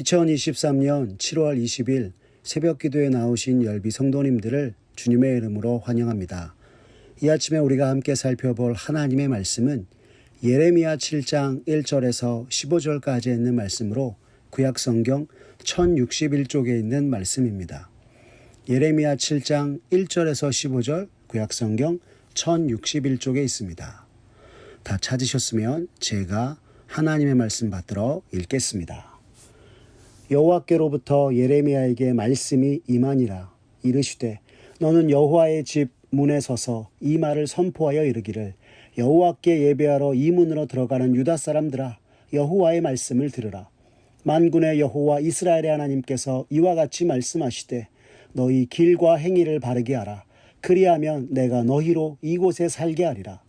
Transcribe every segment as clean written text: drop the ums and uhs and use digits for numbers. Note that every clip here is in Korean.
2023년 7월 20일 새벽 기도에 나오신 열비 성도님들을 주님의 이름으로 환영합니다. 이 아침에 우리가 함께 살펴볼 하나님의 말씀은 예레미야 7장 1절에서 15절까지 있는 말씀으로 구약성경 1061쪽에 있는 말씀입니다. 예레미야 7장 1절에서 15절 구약성경 1061쪽에 있습니다. 다 찾으셨으면 제가 하나님의 말씀 받들어 읽겠습니다. 여호와께로부터 예레미야에게 말씀이 임하니라. 이르시되 너는 여호와의 집 문에 서서 이 말을 선포하여 이르기를 여호와께 예배하러 이 문으로 들어가는 유다 사람들아, 여호와의 말씀을 들으라. 만군의 여호와 이스라엘의 하나님께서 이와 같이 말씀하시되 너희 길과 행위를 바르게 하라. 그리하면 내가 너희로 이곳에 살게 하리라.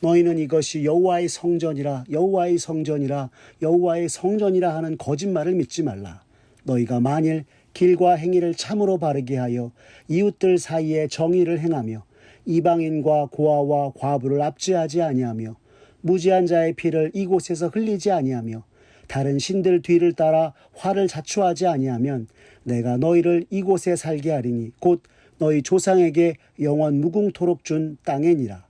너희는 이것이 여호와의 성전이라 여호와의 성전이라 여호와의 성전이라 하는 거짓말을 믿지 말라. 너희가 만일 길과 행위를 참으로 바르게 하여 이웃들 사이에 정의를 행하며 이방인과 고아와 과부를 압제하지 아니하며 무지한 자의 피를 이곳에서 흘리지 아니하며 다른 신들 뒤를 따라 화를 자초하지 아니하면 내가 너희를 이곳에 살게 하리니 곧 너희 조상에게 영원 무궁토록 준 땅에니라.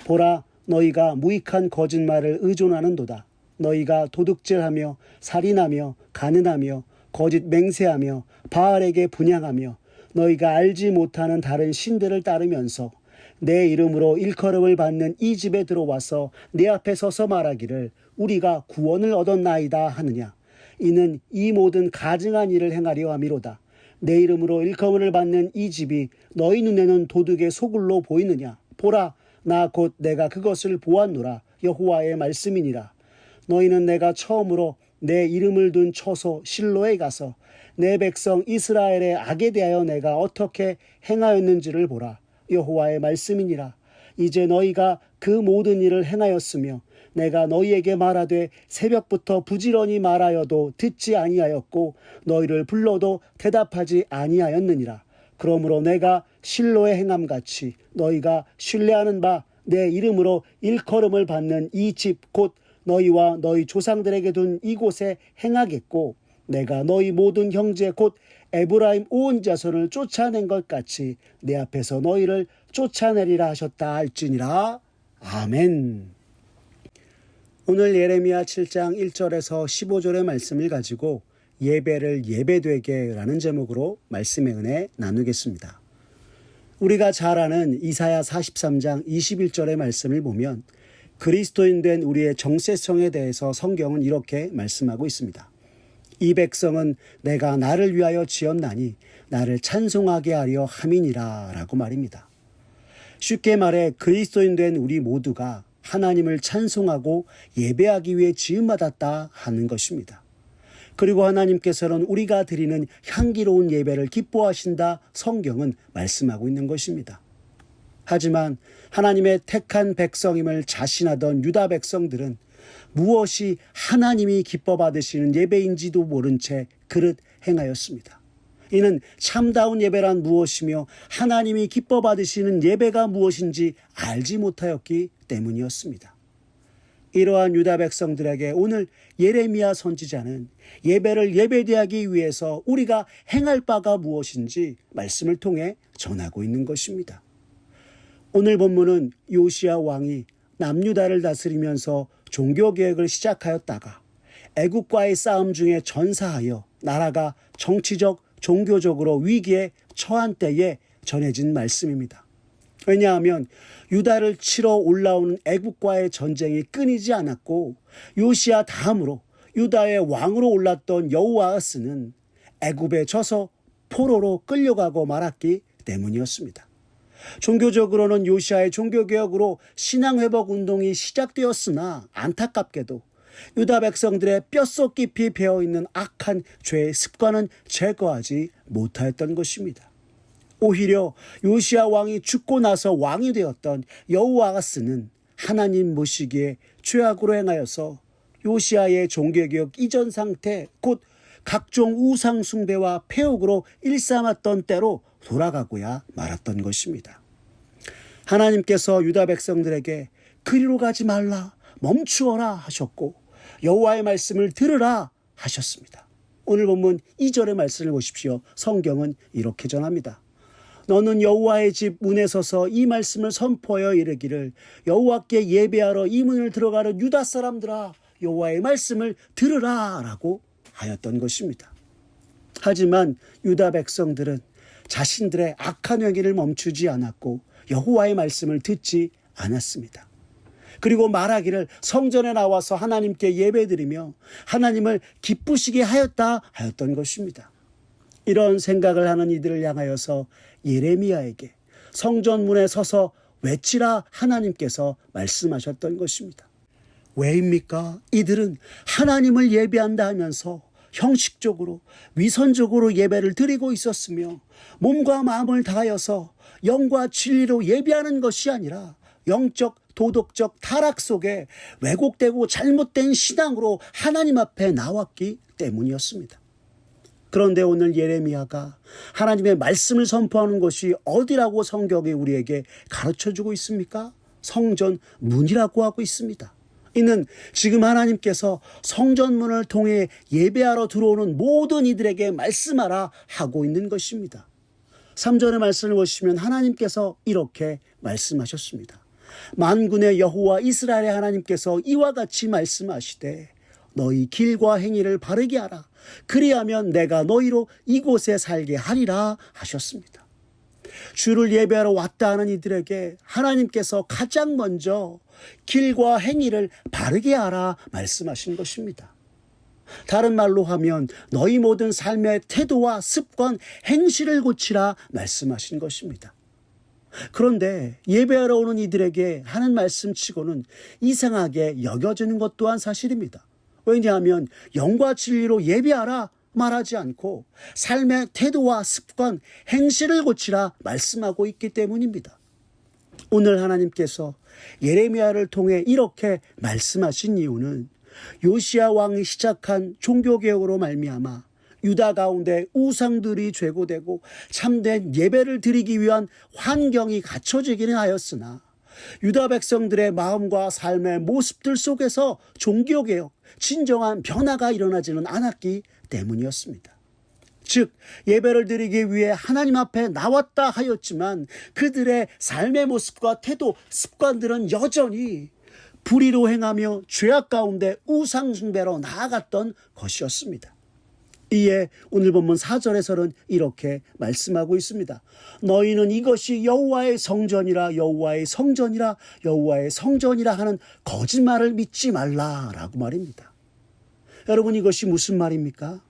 보라, 너희가 무익한 거짓말을 의존하는도다. 너희가 도둑질하며 살인하며 가늠하며 거짓 맹세하며 바알에게 분향하며 너희가 알지 못하는 다른 신들을 따르면서 내 이름으로 일컬음을 받는 이 집에 들어와서 내 앞에 서서 말하기를 우리가 구원을 얻었나이다 하느냐. 이는 이 모든 가증한 일을 행하려 함이로다. 내 이름으로 일컬음을 받는 이 집이 너희 눈에는 도둑의 소굴로 보이느냐. 보라, 나 곧 내가 그것을 보았노라. 여호와의 말씀이니라. 너희는 내가 처음으로 내 이름을 둔 처소 실로에 가서 내 백성 이스라엘의 악에 대하여 내가 어떻게 행하였는지를 보라. 여호와의 말씀이니라. 이제 너희가 그 모든 일을 행하였으며 내가 너희에게 말하되 새벽부터 부지런히 말하여도 듣지 아니하였고 너희를 불러도 대답하지 아니하였느니라. 그러므로 내가 실로의 행함같이 너희가 신뢰하는 바 내 이름으로 일컬음을 받는 이 집 곧 너희와 너희 조상들에게 둔 이곳에 행하겠고 내가 너희 모든 형제 곧 에브라임 온 자손을 쫓아낸 것 같이 내 앞에서 너희를 쫓아내리라 하셨다 할지니라. 아멘. 오늘 예레미야 7장 1절에서 15절의 말씀을 가지고 예배를 예배되게 라는 제목으로 말씀의 은혜 나누겠습니다. 우리가 잘 아는 이사야 43장 21절의 말씀을 보면 그리스도인 된 우리의 정체성에 대해서 성경은 이렇게 말씀하고 있습니다. 이 백성은 내가 나를 위하여 지었나니 나를 찬송하게 하려 함이니라 라고 말입니다. 쉽게 말해 그리스도인 된 우리 모두가 하나님을 찬송하고 예배하기 위해 지음받았다 하는 것입니다. 그리고 하나님께서는 우리가 드리는 향기로운 예배를 기뻐하신다 성경은 말씀하고 있는 것입니다. 하지만 하나님의 택한 백성임을 자신하던 유다 백성들은 무엇이 하나님이 기뻐 받으시는 예배인지도 모른 채 그릇 행하였습니다. 이는 참다운 예배란 무엇이며 하나님이 기뻐 받으시는 예배가 무엇인지 알지 못하였기 때문이었습니다. 이러한 유다 백성들에게 오늘 예레미야 선지자는 예배를 예배되하기 위해서 우리가 행할 바가 무엇인지 말씀을 통해 전하고 있는 것입니다. 오늘 본문은 요시야 왕이 남유다를 다스리면서 종교개혁을 시작하였다가 애국과의 싸움 중에 전사하여 나라가 정치적, 종교적으로 위기에 처한 때에 전해진 말씀입니다. 왜냐하면 유다를 치러 올라오는 애국과의 전쟁이 끊이지 않았고 요시야 다음으로 유다의 왕으로 올랐던 여호아하스는 애굽에 져서 포로로 끌려가고 말았기 때문이었습니다. 종교적으로는 요시야의 종교개혁으로 신앙회복 운동이 시작되었으나 안타깝게도 유다 백성들의 뼛속 깊이 배어있는 악한 죄의 습관은 제거하지 못하였던 것입니다. 오히려 요시야 왕이 죽고 나서 왕이 되었던 여호아하스는 하나님 모시기에 죄악으로 행하여서 요시야의 종교개혁 이전 상태 곧 각종 우상 숭배와 폐역으로 일삼았던 때로 돌아가고야 말았던 것입니다. 하나님께서 유다 백성들에게 그리로 가지 말라 멈추어라 하셨고 여호와의 말씀을 들으라 하셨습니다. 오늘 본문 2절의 말씀을 보십시오. 성경은 이렇게 전합니다. 너는 여호와의 집 문에 서서 이 말씀을 선포하여 이르기를 여호와께 예배하러 이 문을 들어가는 유다 사람들아 여호와의 말씀을 들으라 라고 하였던 것입니다. 하지만 유다 백성들은 자신들의 악한 행위를 멈추지 않았고 여호와의 말씀을 듣지 않았습니다. 그리고 말하기를 성전에 나와서 하나님께 예배드리며 하나님을 기쁘시게 하였던 것입니다. 이런 생각을 하는 이들을 향하여서 예레미야에게 성전 문에 서서 외치라 하나님께서 말씀하셨던 것입니다. 왜입니까? 이들은 하나님을 예배한다 하면서 형식적으로 위선적으로 예배를 드리고 있었으며 몸과 마음을 다하여서 영과 진리로 예배하는 것이 아니라 영적 도덕적 타락 속에 왜곡되고 잘못된 신앙으로 하나님 앞에 나왔기 때문이었습니다. 그런데 오늘 예레미야가 하나님의 말씀을 선포하는 것이 어디라고 성경이 우리에게 가르쳐주고 있습니까? 성전 문이라고 하고 있습니다. 이는 지금 하나님께서 성전문을 통해 예배하러 들어오는 모든 이들에게 말씀하라 하고 있는 것입니다. 3절의 말씀을 보시면 하나님께서 이렇게 말씀하셨습니다. 만군의 여호와 이스라엘의 하나님께서 이와 같이 말씀하시되 너희 길과 행위를 바르게 하라. 그리하면 내가 너희로 이곳에 살게 하리라 하셨습니다. 주를 예배하러 왔다 하는 이들에게 하나님께서 가장 먼저 길과 행위를 바르게 하라 말씀하신 것입니다. 다른 말로 하면 너희 모든 삶의 태도와 습관, 행실을 고치라 말씀하신 것입니다. 그런데 예배하러 오는 이들에게 하는 말씀치고는 이상하게 여겨지는 것 또한 사실입니다. 왜냐하면 영과 진리로 예배하라 말하지 않고 삶의 태도와 습관, 행실을 고치라 말씀하고 있기 때문입니다. 오늘 하나님께서 예레미야를 통해 이렇게 말씀하신 이유는 요시야 왕이 시작한 종교개혁으로 말미암아 유다 가운데 우상들이 죄고되고 참된 예배를 드리기 위한 환경이 갖춰지기는 하였으나 유다 백성들의 마음과 삶의 모습들 속에서 종교개혁, 진정한 변화가 일어나지는 않았기 때문이었습니다. 즉 예배를 드리기 위해 하나님 앞에 나왔다 하였지만 그들의 삶의 모습과 태도, 습관들은 여전히 불의로 행하며 죄악 가운데 우상 숭배로 나아갔던 것이었습니다. 이에 오늘 본문 4절에서는 이렇게 말씀하고 있습니다. 너희는 이것이 여호와의 성전이라 여호와의 성전이라 여호와의 성전이라 하는 거짓말을 믿지 말라라고 말입니다. 여러분 이것이 무슨 말입니까?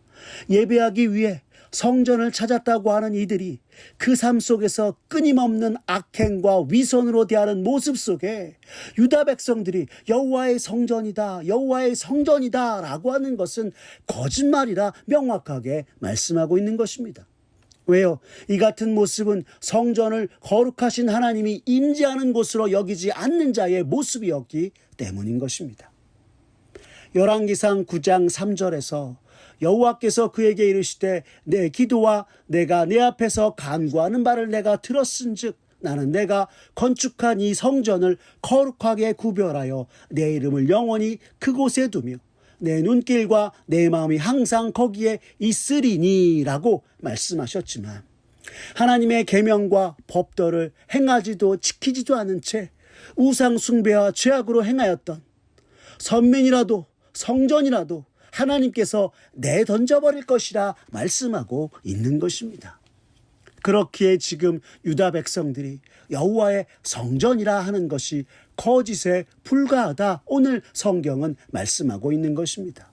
예배하기 위해 성전을 찾았다고 하는 이들이 그 삶 속에서 끊임없는 악행과 위선으로 대하는 모습 속에 유다 백성들이 여호와의 성전이다 여호와의 성전이다 라고 하는 것은 거짓말이라 명확하게 말씀하고 있는 것입니다. 왜요? 이 같은 모습은 성전을 거룩하신 하나님이 임재하는 곳으로 여기지 않는 자의 모습이었기 때문인 것입니다. 열왕기상 9장 3절에서 여호와께서 그에게 이르시되 내 기도와 내가 내 앞에서 간구하는 바를 내가 들었은즉 나는 내가 건축한 이 성전을 거룩하게 구별하여 내 이름을 영원히 그곳에 두며 내 눈길과 내 마음이 항상 거기에 있으리니 라고 말씀하셨지만 하나님의 계명과 법도를 행하지도 지키지도 않은 채 우상 숭배와 죄악으로 행하였던 선민이라도 성전이라도 하나님께서 내던져버릴 것이라 말씀하고 있는 것입니다. 그렇기에 지금 유다 백성들이 여호와의 성전이라 하는 것이 거짓에 불과하다 오늘 성경은 말씀하고 있는 것입니다.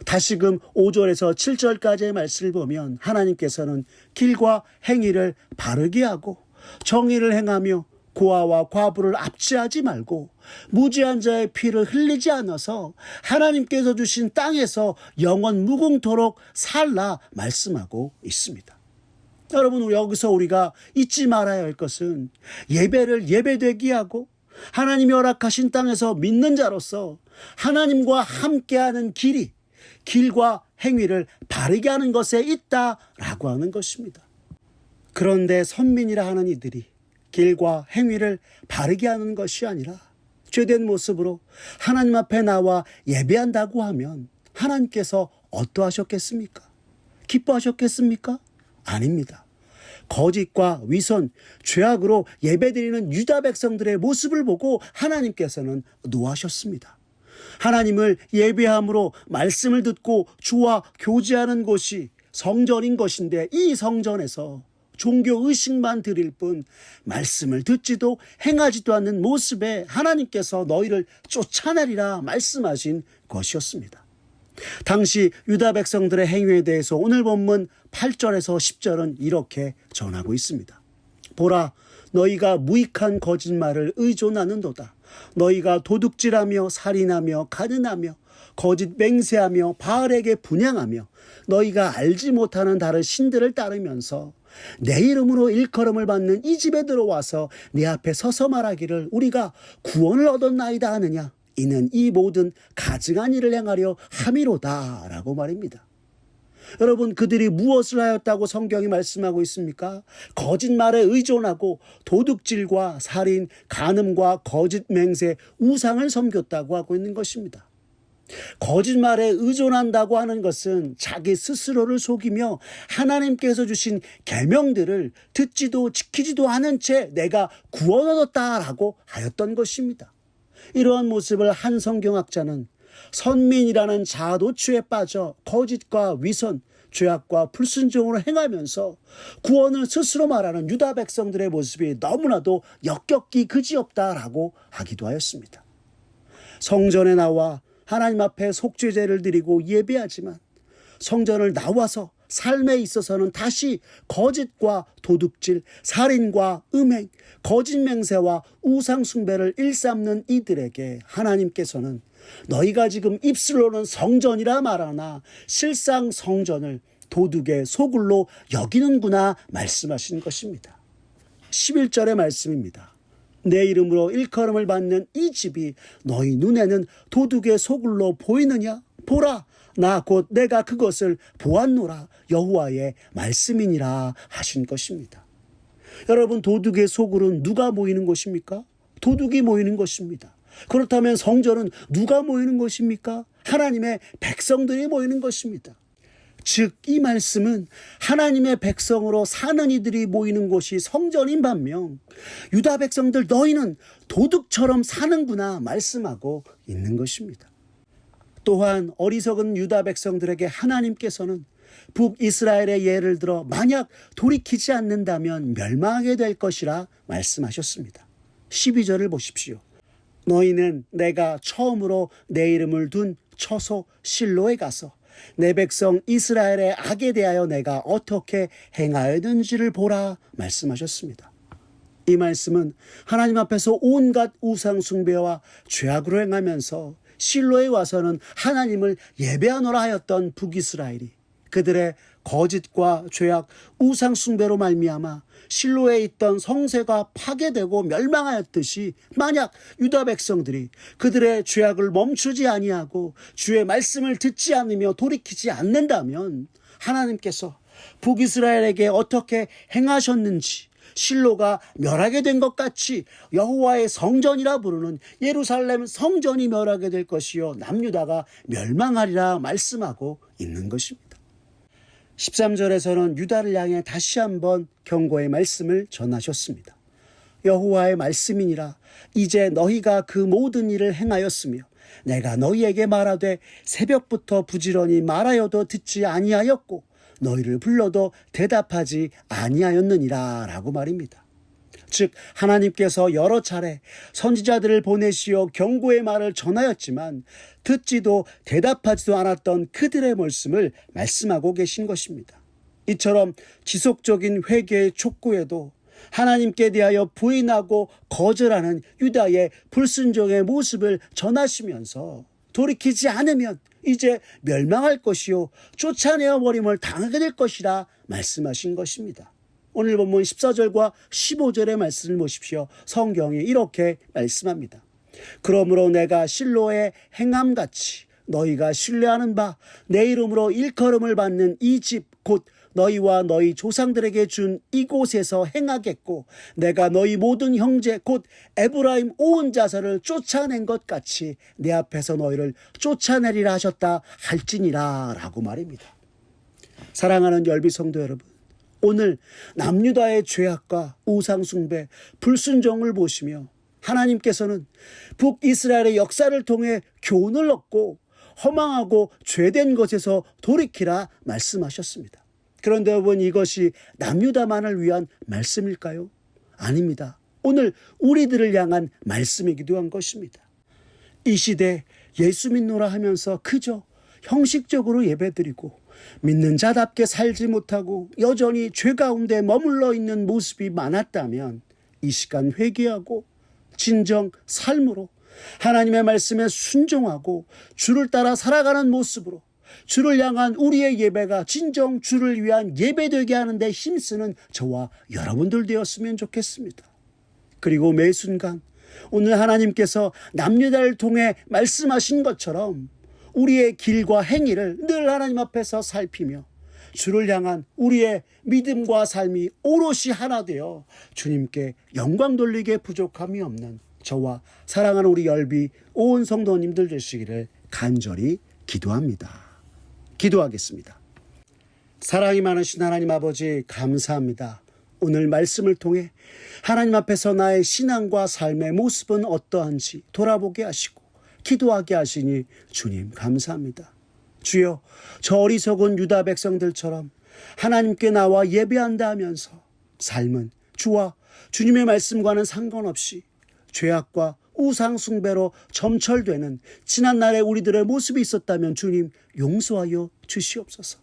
다시금 5절에서 7절까지의 말씀을 보면 하나님께서는 길과 행위를 바르게 하고 정의를 행하며 고아와 과부를 압제하지 말고 무지한 자의 피를 흘리지 않아서 하나님께서 주신 땅에서 영원 무궁토록 살라 말씀하고 있습니다. 여러분 여기서 우리가 잊지 말아야 할 것은 예배를 예배되게 하고 하나님이 허락하신 땅에서 믿는 자로서 하나님과 함께하는 길과 행위를 바르게 하는 것에 있다라고 하는 것입니다. 그런데 선민이라 하는 이들이 길과 행위를 바르게 하는 것이 아니라 죄된 모습으로 하나님 앞에 나와 예배한다고 하면 하나님께서 어떠하셨겠습니까? 기뻐하셨겠습니까? 아닙니다. 거짓과 위선, 죄악으로 예배드리는 유다 백성들의 모습을 보고 하나님께서는 노하셨습니다. 하나님을 예배함으로 말씀을 듣고 주와 교제하는 곳이 성전인 것인데, 이 성전에서 종교 의식만 드릴 뿐 말씀을 듣지도 행하지도 않는 모습에 하나님께서 너희를 쫓아내리라 말씀하신 것이었습니다. 당시 유다 백성들의 행위에 대해서 오늘 본문 8절에서 10절은 이렇게 전하고 있습니다. 보라, 너희가 무익한 거짓말을 의존하는도다. 너희가 도둑질하며 살인하며 가늠하며 거짓 맹세하며 바알에게 분향하며 너희가 알지 못하는 다른 신들을 따르면서 내 이름으로 일컬음을 받는 이 집에 들어와서 네 앞에 서서 말하기를 우리가 구원을 얻었나이다 하느냐. 이는 이 모든 가증한 일을 행하려 함이로다 라고 말입니다. 여러분, 그들이 무엇을 하였다고 성경이 말씀하고 있습니까? 거짓말에 의존하고 도둑질과 살인, 간음과 거짓 맹세, 우상을 섬겼다고 하고 있는 것입니다. 거짓말에 의존한다고 하는 것은 자기 스스로를 속이며 하나님께서 주신 계명들을 듣지도 지키지도 않은 채 내가 구원 얻었다라고 하였던 것입니다. 이러한 모습을 한 성경학자는 선민이라는 자아도취에 빠져 거짓과 위선, 죄악과 불순종으로 행하면서 구원을 스스로 말하는 유다 백성들의 모습이 너무나도 역겹기 그지없다라고 하기도 하였습니다. 성전에 나와 하나님 앞에 속죄제를 드리고 예배하지만 성전을 나와서 삶에 있어서는 다시 거짓과 도둑질, 살인과 음행, 거짓 맹세와 우상 숭배를 일삼는 이들에게 하나님께서는 너희가 지금 입술로는 성전이라 말하나 실상 성전을 도둑의 소굴로 여기는구나 말씀하신 것입니다. 11절의 말씀입니다. 내 이름으로 일컬음을 받는 이 집이 너희 눈에는 도둑의 소굴로 보이느냐? 보라, 나 곧 내가 그것을 보았노라. 여호와의 말씀이니라 하신 것입니다. 여러분, 도둑의 소굴은 누가 모이는 것입니까? 도둑이 모이는 것입니다. 그렇다면 성전은 누가 모이는 것입니까? 하나님의 백성들이 모이는 것입니다. 즉, 이 말씀은 하나님의 백성으로 사는 이들이 모이는 곳이 성전인 반면 유다 백성들 너희는 도둑처럼 사는구나 말씀하고 있는 것입니다. 또한 어리석은 유다 백성들에게 하나님께서는 북이스라엘의 예를 들어 만약 돌이키지 않는다면 멸망하게 될 것이라 말씀하셨습니다. 12절을 보십시오. 너희는 내가 처음으로 내 이름을 둔 처소 실로에 가서 내 백성 이스라엘의 악에 대하여 내가 어떻게 행하였는지를 보라 말씀하셨습니다. 이 말씀은 하나님 앞에서 온갖 우상 숭배와 죄악으로 행하면서 실로에 와서는 하나님을 예배하노라 하였던 북이스라엘이 그들의 거짓과 죄악, 우상 숭배로 말미암아 실로에 있던 성세가 파괴되고 멸망하였듯이 만약 유다 백성들이 그들의 죄악을 멈추지 아니하고 주의 말씀을 듣지 않으며 돌이키지 않는다면 하나님께서 북이스라엘에게 어떻게 행하셨는지 실로가 멸하게 된 것 같이 여호와의 성전이라 부르는 예루살렘 성전이 멸하게 될 것이요 남유다가 멸망하리라 말씀하고 있는 것입니다. 13절에서는 유다를 향해 다시 한번 경고의 말씀을 전하셨습니다. 여호와의 말씀이니라. 이제 너희가 그 모든 일을 행하였으며 내가 너희에게 말하되 새벽부터 부지런히 말하여도 듣지 아니하였고 너희를 불러도 대답하지 아니하였느니라 라고 말입니다. 즉 하나님께서 여러 차례 선지자들을 보내시어 경고의 말을 전하였지만 듣지도 대답하지도 않았던 그들의 말씀을 말씀하고 계신 것입니다. 이처럼 지속적인 회개의 촉구에도 하나님께 대하여 부인하고 거절하는 유다의 불순종의 모습을 전하시면서 돌이키지 않으면 이제 멸망할 것이요 쫓아내어 버림을 당하게 될 것이라 말씀하신 것입니다. 오늘 본문 14절과 15절의 말씀을 보십시오. 성경이 이렇게 말씀합니다. 그러므로 내가 실로의 행함같이 너희가 신뢰하는 바 내 이름으로 일컬음을 받는 이 집 곧 너희와 너희 조상들에게 준 이곳에서 행하겠고 내가 너희 모든 형제 곧 에브라임 온 자손을 쫓아낸 것 같이 내 앞에서 너희를 쫓아내리라 하셨다 할지니라 라고 말입니다. 사랑하는 열비 성도 여러분, 오늘 남유다의 죄악과 우상숭배, 불순종을 보시며 하나님께서는 북이스라엘의 역사를 통해 교훈을 얻고 허망하고 죄된 것에서 돌이키라 말씀하셨습니다. 그런데 여러분, 이것이 남유다만을 위한 말씀일까요? 아닙니다. 오늘 우리들을 향한 말씀이기도 한 것입니다. 이 시대 예수 믿노라 하면서 그저 형식적으로 예배드리고 믿는 자답게 살지 못하고 여전히 죄 가운데 머물러 있는 모습이 많았다면 이 시간 회개하고 진정 삶으로 하나님의 말씀에 순종하고 주를 따라 살아가는 모습으로 주를 향한 우리의 예배가 진정 주를 위한 예배되게 하는 데 힘쓰는 저와 여러분들 되었으면 좋겠습니다. 그리고 매 순간 오늘 하나님께서 남유다를 통해 말씀하신 것처럼 우리의 길과 행위를 늘 하나님 앞에서 살피며 주를 향한 우리의 믿음과 삶이 오롯이 하나 되어 주님께 영광 돌리게 부족함이 없는 저와 사랑하는 우리 열비 온 성도님들 되시기를 간절히 기도합니다. 기도하겠습니다. 사랑이 많으신 하나님 아버지, 감사합니다. 오늘 말씀을 통해 하나님 앞에서 나의 신앙과 삶의 모습은 어떠한지 돌아보게 하시고 기도하게 하시니 주님 감사합니다. 주여, 저 어리석은 유다 백성들처럼 하나님께 나와 예배한다 하면서 삶은 주와 주님의 말씀과는 상관없이 죄악과 우상 숭배로 점철되는 지난날의 우리들의 모습이 있었다면 주님 용서하여 주시옵소서.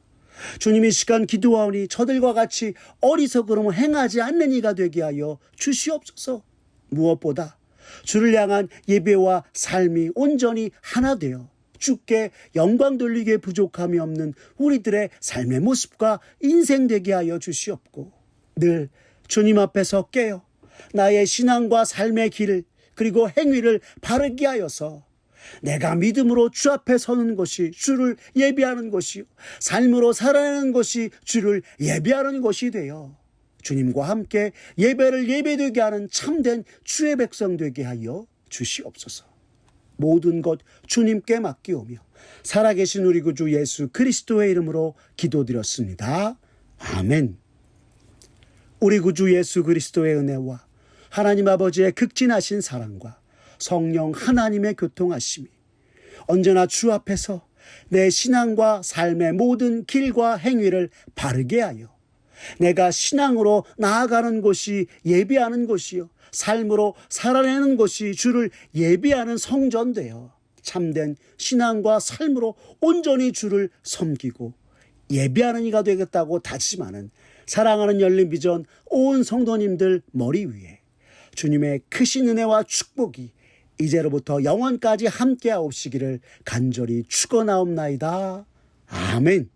주님, 이 시간 기도하오니 저들과 같이 어리석음을 행하지 않는 이가 되게 하여 주시옵소서. 무엇보다 주를 향한 예배와 삶이 온전히 하나 되어 주께 영광 돌리기에 부족함이 없는 우리들의 삶의 모습과 인생 되게 하여 주시옵고 늘 주님 앞에서 깨어 나의 신앙과 삶의 길을 그리고 행위를 바르게 하여서 내가 믿음으로 주 앞에 서는 것이 주를 예배하는 것이요 삶으로 살아내는 것이 주를 예배하는 것이 되어 주님과 함께 예배를 예배되게 하는 참된 주의 백성 되게 하여 주시옵소서. 모든 것 주님께 맡기오며 살아계신 우리 구주 예수 그리스도의 이름으로 기도드렸습니다. 아멘. 우리 구주 예수 그리스도의 은혜와 하나님 아버지의 극진하신 사랑과 성령 하나님의 교통하심이 언제나 주 앞에서 내 신앙과 삶의 모든 길과 행위를 바르게 하여 내가 신앙으로 나아가는 것이 예배하는 것이요 삶으로 살아내는 것이 주를 예배하는 성전되어 참된 신앙과 삶으로 온전히 주를 섬기고 예배하는 이가 되겠다고 다짐하는 사랑하는 열린 비전 온 성도님들 머리 위에 주님의 크신 은혜와 축복이 이제로부터 영원까지 함께하옵시기를 간절히 축원하옵나이다. 아멘.